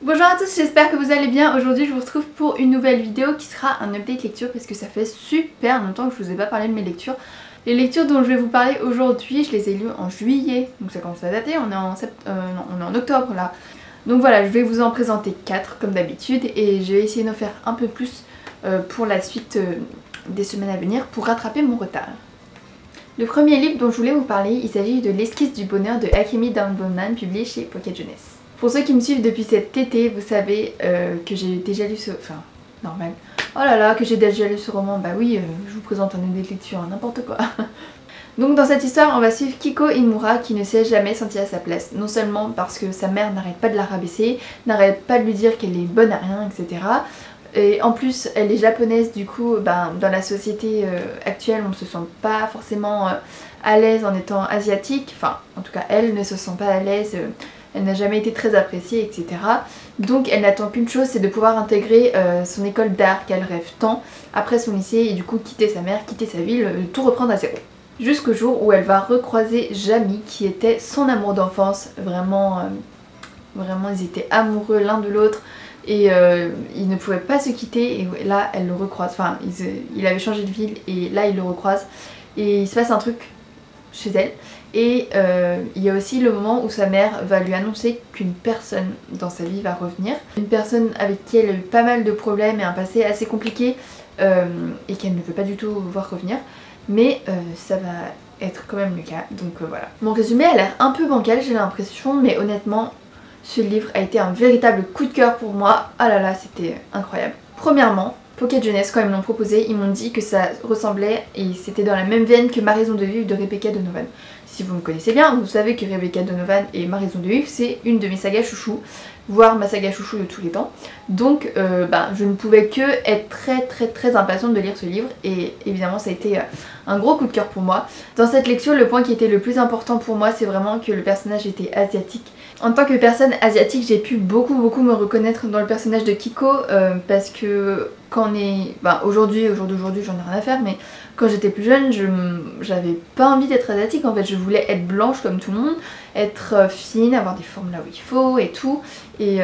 Bonjour à tous, j'espère que vous allez bien. Aujourd'hui je vous retrouve pour une nouvelle vidéo qui sera un update lecture parce que ça fait super longtemps que je vous ai pas parlé de mes lectures. Les lectures dont je vais vous parler aujourd'hui, je les ai lues en juillet, donc ça commence à dater, on est en octobre là. Donc voilà, je vais vous en présenter 4 comme d'habitude et je vais essayer d'en faire un peu plus pour la suite des semaines à venir pour rattraper mon retard. Le premier livre dont je voulais vous parler, il s'agit de L'esquisse du bonheur de Akemi Danbonman, publié chez Pocket Jeunesse. Pour ceux qui me suivent depuis cet été, vous savez que j'ai déjà lu ce... Enfin, normal. Oh là là, que j'ai déjà lu ce roman, bah oui, je vous présente un update lecture, n'importe quoi. Donc dans cette histoire, on va suivre Kiko Imura qui ne s'est jamais sentie à sa place. Non seulement parce que sa mère n'arrête pas de la rabaisser, n'arrête pas de lui dire qu'elle est bonne à rien, etc. Et en plus, elle est japonaise, du coup, dans la société actuelle, on ne se sent pas forcément à l'aise en étant asiatique. Enfin, en tout cas, elle ne se sent pas à l'aise, elle n'a jamais été très appréciée, etc. Donc elle n'attend qu'une chose, c'est de pouvoir intégrer son école d'art qu'elle rêve tant après son lycée et du coup quitter sa mère, quitter sa ville, tout reprendre à zéro. Jusqu'au jour où elle va recroiser Jami qui était son amour d'enfance, vraiment ils étaient amoureux l'un de l'autre. Et ils ne pouvaient pas se quitter et là elle le recroise, enfin il avait changé de ville et là il le recroise et il se passe un truc chez elle et il y a aussi le moment où sa mère va lui annoncer qu'une personne dans sa vie va revenir, une personne avec qui elle a eu pas mal de problèmes et un passé assez compliqué et qu'elle ne veut pas du tout voir revenir, mais ça va être quand même le cas, donc voilà. Mon résumé a l'air un peu bancal j'ai l'impression, mais honnêtement ce livre a été un véritable coup de cœur pour moi. Ah là là, c'était incroyable. Premièrement, Pocket Jeunesse, quand ils me l'ont proposé, ils m'ont dit que ça ressemblait et c'était dans la même veine que Ma raison de vivre de Rebecca Donovan. Si vous me connaissez bien, vous savez que Rebecca Donovan et Ma raison de vivre, c'est une de mes sagas chouchou, voire ma saga chouchou de tous les temps. Donc je ne pouvais que être très impatiente de lire ce livre et évidemment ça a été un gros coup de cœur pour moi. Dans cette lecture, le point qui était le plus important pour moi, c'est vraiment que le personnage était asiatique. En tant que personne asiatique, j'ai pu beaucoup me reconnaître dans le personnage de Kiko parce que quand on est... aujourd'hui j'en ai rien à faire, mais quand j'étais plus jeune, j'avais pas envie d'être asiatique en fait. Je voulais être blanche comme tout le monde, être fine, avoir des formes là où il faut et tout. Et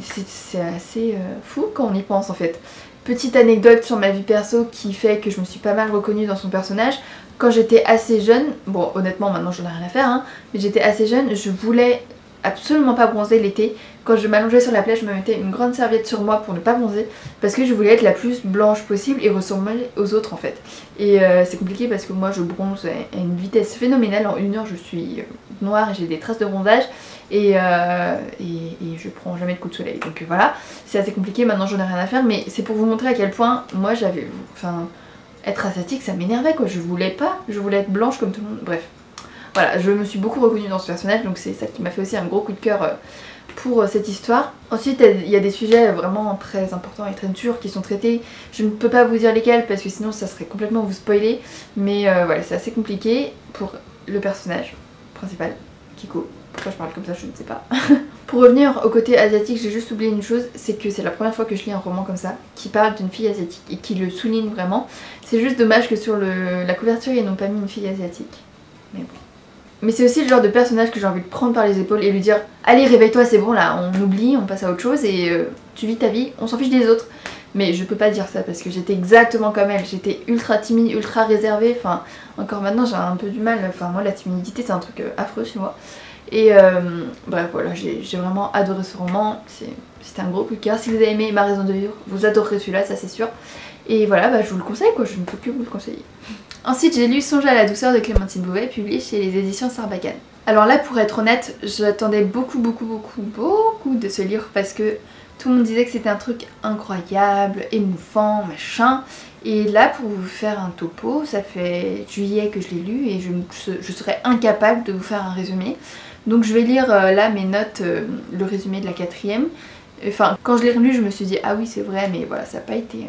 c'est assez fou quand on y pense en fait. Petite anecdote sur ma vie perso qui fait que je me suis pas mal reconnue dans son personnage. Quand j'étais assez jeune, bon honnêtement maintenant j'en ai rien à faire hein, mais j'étais assez jeune, je voulais absolument pas bronzer l'été. Quand je m'allongeais sur la plage, je me mettais une grande serviette sur moi pour ne pas bronzer parce que je voulais être la plus blanche possible et ressembler aux autres en fait. Et c'est compliqué parce que moi je bronze à une vitesse phénoménale, en 1 heure je suis noire et j'ai des traces de bronzage et je prends jamais de coups de soleil. Donc voilà, c'est assez compliqué, maintenant j'en ai rien à faire, mais c'est pour vous montrer à quel point moi j'avais... être asiatique ça m'énervait quoi, je voulais être blanche comme tout le monde, bref. Voilà, je me suis beaucoup reconnue dans ce personnage, donc c'est ça qui m'a fait aussi un gros coup de cœur pour cette histoire. Ensuite, il y a des sujets vraiment très importants et très durs qui sont traités. Je ne peux pas vous dire lesquels parce que sinon ça serait complètement vous spoiler, mais voilà, c'est assez compliqué pour le personnage principal, Kiko. Pourquoi je parle comme ça, je ne sais pas. Pour revenir au côté asiatique, j'ai juste oublié une chose, c'est que c'est la première fois que je lis un roman comme ça, qui parle d'une fille asiatique et qui le souligne vraiment. C'est juste dommage que sur la couverture, ils n'ont pas mis une fille asiatique. Mais bon. Mais c'est aussi le genre de personnage que j'ai envie de prendre par les épaules et lui dire allez réveille-toi, c'est bon là, on oublie, on passe à autre chose et tu vis ta vie, on s'en fiche des autres. Mais je peux pas dire ça parce que j'étais exactement comme elle, j'étais ultra timide, ultra réservée, enfin encore maintenant j'ai un peu du mal, enfin moi la timidité c'est un truc affreux chez moi. Et bref voilà, j'ai vraiment adoré ce roman, c'était un gros coup de cœur. Si vous avez aimé Ma raison de vivre, vous adorerez celui-là, ça c'est sûr. Et voilà, je vous le conseille quoi, je ne peux que vous le conseiller. Ensuite j'ai lu Songe à la douceur de Clémentine Beauvais, publié chez les éditions Sarbacane. Alors là pour être honnête, j'attendais beaucoup de ce livre parce que tout le monde disait que c'était un truc incroyable, émouvant, machin. Et là pour vous faire un topo, ça fait juillet que je l'ai lu et je serais incapable de vous faire un résumé. Donc je vais lire là mes notes, le résumé de la 4e. Enfin quand je l'ai relu je me suis dit ah oui c'est vrai, mais voilà ça n'a pas été...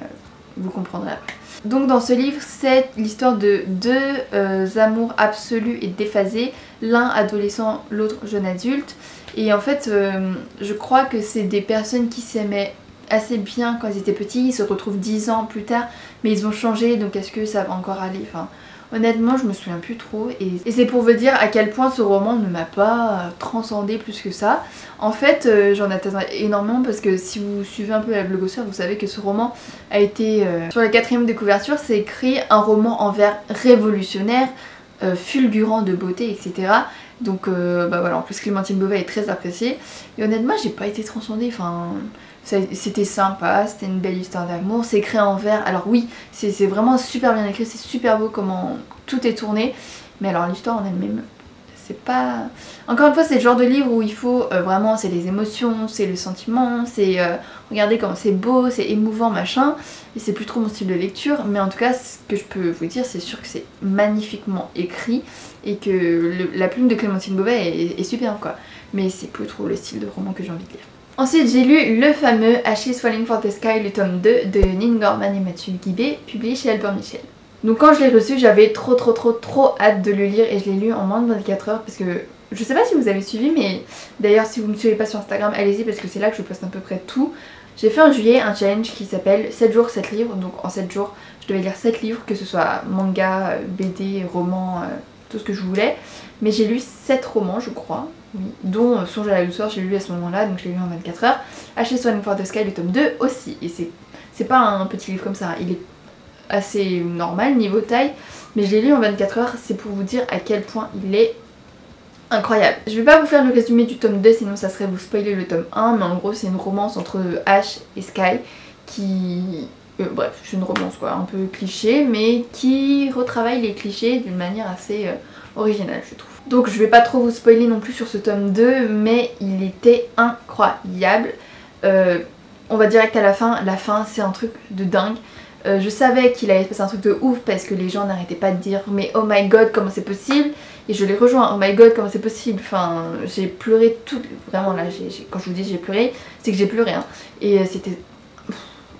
vous comprendrez après. Donc dans ce livre c'est l'histoire de deux amours absolus et déphasés, l'un adolescent, l'autre jeune adulte. Et en fait je crois que c'est des personnes qui s'aimaient assez bien quand ils étaient petits, ils se retrouvent 10 ans plus tard mais ils ont changé, donc est-ce que ça va encore aller, enfin Honnêtement je me souviens plus trop et c'est pour vous dire à quel point ce roman ne m'a pas transcendé plus que ça. En fait j'en attendais énormément parce que si vous suivez un peu la blogosphère vous savez que ce roman a été sur la 4ème de couverture, c'est écrit un roman en vers révolutionnaire, fulgurant de beauté, etc. Donc bah voilà, en plus Clémentine Beauvais est très appréciée et honnêtement j'ai pas été transcendée, enfin c'était sympa, c'était une belle histoire d'amour, c'est écrit en vers, alors oui c'est vraiment super bien écrit, c'est super beau comment tout est tourné, mais alors l'histoire en elle-même c'est pas... Encore une fois c'est le genre de livre où il faut vraiment, c'est les émotions, c'est le sentiment, c'est regardez comment c'est beau, c'est émouvant machin, et c'est plus trop mon style de lecture, mais en tout cas ce que je peux vous dire c'est sûr que c'est magnifiquement écrit et que la plume de Clémentine Beauvais est superbe quoi, mais c'est plus trop le style de roman que j'ai envie de lire. Ensuite j'ai lu le fameux Ash is Falling for the Sky, le tome 2 de Nin Gorman et Mathieu Guibé, publié chez Albin Michel. Donc quand je l'ai reçu j'avais trop hâte de le lire et je l'ai lu en moins de 24 heures parce que je sais pas si vous avez suivi, mais d'ailleurs si vous me suivez pas sur Instagram allez-y parce que c'est là que je poste à peu près tout. J'ai fait en juillet un challenge qui s'appelle 7 jours 7 livres, donc en 7 jours je devais lire 7 livres, que ce soit manga, BD, roman, tout ce que je voulais, mais j'ai lu 7 romans je crois, oui, dont Songe à la douceur, j'ai lu à ce moment là donc je l'ai lu en 24 heures. Ash is Falling for the Sky, le tome 2 aussi, et c'est pas un petit livre comme ça, il est assez normal niveau taille, mais je l'ai lu en 24 heures, c'est pour vous dire à quel point il est incroyable. Je vais pas vous faire le résumé du tome 2 sinon ça serait vous spoiler le tome 1, mais en gros c'est une romance entre Ash et Sky qui... bref, c'est une romance quoi, un peu cliché, mais qui retravaille les clichés d'une manière assez originale je trouve. Donc je vais pas trop vous spoiler non plus sur ce tome 2, mais il était incroyable. On va direct à la fin c'est un truc de dingue. Je savais qu'il allait se passer un truc de ouf parce que les gens n'arrêtaient pas de dire mais oh my god comment c'est possible, et je les rejoins, oh my god comment c'est possible, enfin j'ai pleuré tout, vraiment là quand je vous dis j'ai pleuré c'est que j'ai pleuré hein. Et c'était...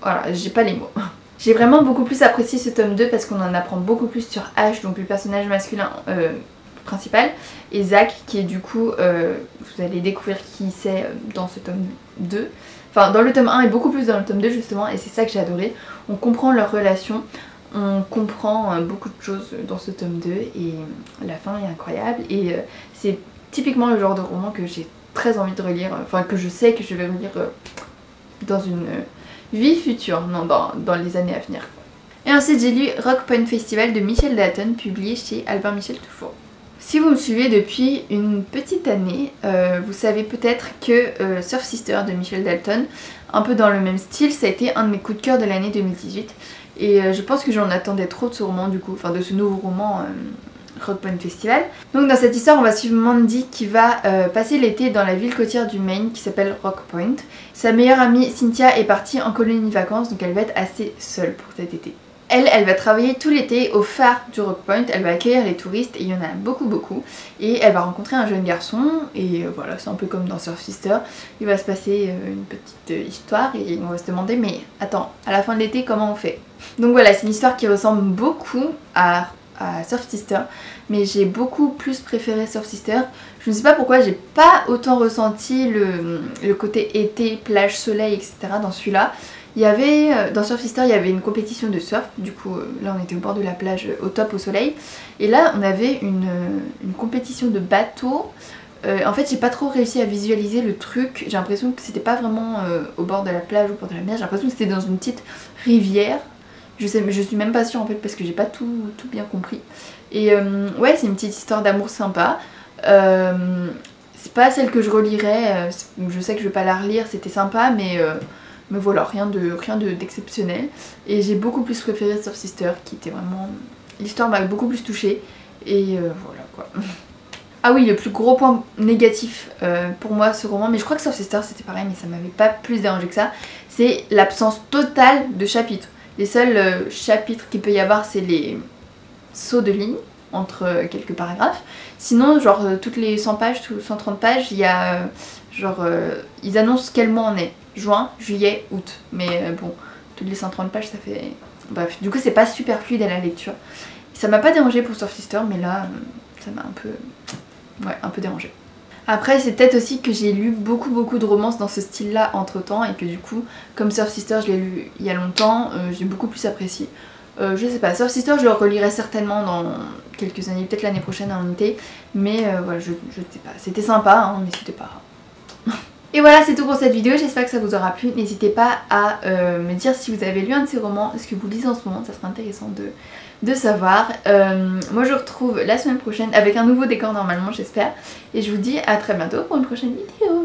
voilà, j'ai pas les mots. J'ai vraiment beaucoup plus apprécié ce tome 2 parce qu'on en apprend beaucoup plus sur Ash, donc le personnage masculin principal, et Zach qui est du coup, vous allez découvrir qui c'est dans ce tome 2. Enfin dans le tome 1 et beaucoup plus dans le tome 2 justement, et c'est ça que j'ai adoré. On comprend leur relation, on comprend beaucoup de choses dans ce tome 2 et la fin est incroyable. Et c'est typiquement le genre de roman que j'ai très envie de relire, enfin que je sais que je vais relire dans une vie future, non dans les années à venir. Et ensuite j'ai lu Rock Point Festival de Michel Dalton, publié chez Albin Michel toujours. Si vous me suivez depuis une petite année, vous savez peut-être que Surf Sister de Michel Dalton, un peu dans le même style, ça a été un de mes coups de cœur de l'année 2018. Et je pense que j'en attendais trop de ce roman du coup, enfin de ce nouveau roman Rock Point Festival. Donc dans cette histoire on va suivre Mandy qui va passer l'été dans la ville côtière du Maine qui s'appelle Rock Point. Sa meilleure amie Cynthia est partie en colonie de vacances, donc elle va être assez seule pour cet été. Elle va travailler tout l'été au phare du Rock Point, elle va accueillir les touristes et il y en a beaucoup et elle va rencontrer un jeune garçon et voilà, c'est un peu comme dans Surf Sister, il va se passer une petite histoire et on va se demander mais attends, à la fin de l'été comment on fait? Donc voilà, c'est une histoire qui ressemble beaucoup à Surf Sister, mais j'ai beaucoup plus préféré Surf Sister. Je ne sais pas pourquoi j'ai pas autant ressenti le côté été, plage, soleil, etc. dans celui-là. Il y avait, dans Surf Sister il y avait une compétition de surf, du coup là on était au bord de la plage au top au soleil, et là on avait une compétition de bateau. En fait j'ai pas trop réussi à visualiser le truc, j'ai l'impression que c'était pas vraiment au bord de la plage ou au bord de la mer, j'ai l'impression que c'était dans une petite rivière. Je sais, mais je suis même pas sûre en fait parce que j'ai pas tout bien compris. Et ouais c'est une petite histoire d'amour sympa. C'est pas celle que je relirais, je sais que je vais pas la relire, c'était sympa mais voilà, rien d'exceptionnel. Et j'ai beaucoup plus préféré Surf Sister qui était vraiment... L'histoire m'a beaucoup plus touchée et voilà quoi. Ah oui, le plus gros point négatif pour moi ce roman, mais je crois que Surf Sister c'était pareil mais ça m'avait pas plus dérangé que ça, c'est l'absence totale de chapitres. Les seuls chapitres qu'il peut y avoir c'est les sauts de ligne entre quelques paragraphes. Sinon genre toutes les 100 pages, 130 pages, il y a genre ils annoncent quel mois on est. Juin, juillet, août. Mais bon, toutes les 130 pages ça fait... Bref, du coup c'est pas super fluide à la lecture. Ça m'a pas dérangé pour Surf Sister mais là ça m'a un peu... ouais, un peu dérangé. Après c'est peut-être aussi que j'ai lu beaucoup de romances dans ce style là entre temps et que du coup comme Surf Sister je l'ai lu il y a longtemps, j'ai beaucoup plus apprécié. Je sais pas, Soft Sister je le relirai certainement dans quelques années, peut-être l'année prochaine en été, mais voilà, je sais pas, c'était sympa hein, mais c'était pas... Et voilà, c'est tout pour cette vidéo, j'espère que ça vous aura plu. N'hésitez pas à me dire si vous avez lu un de ces romans, ce que vous lisez en ce moment, ça serait intéressant de savoir. Moi je vous retrouve la semaine prochaine avec un nouveau décor normalement, j'espère. Et je vous dis à très bientôt pour une prochaine vidéo.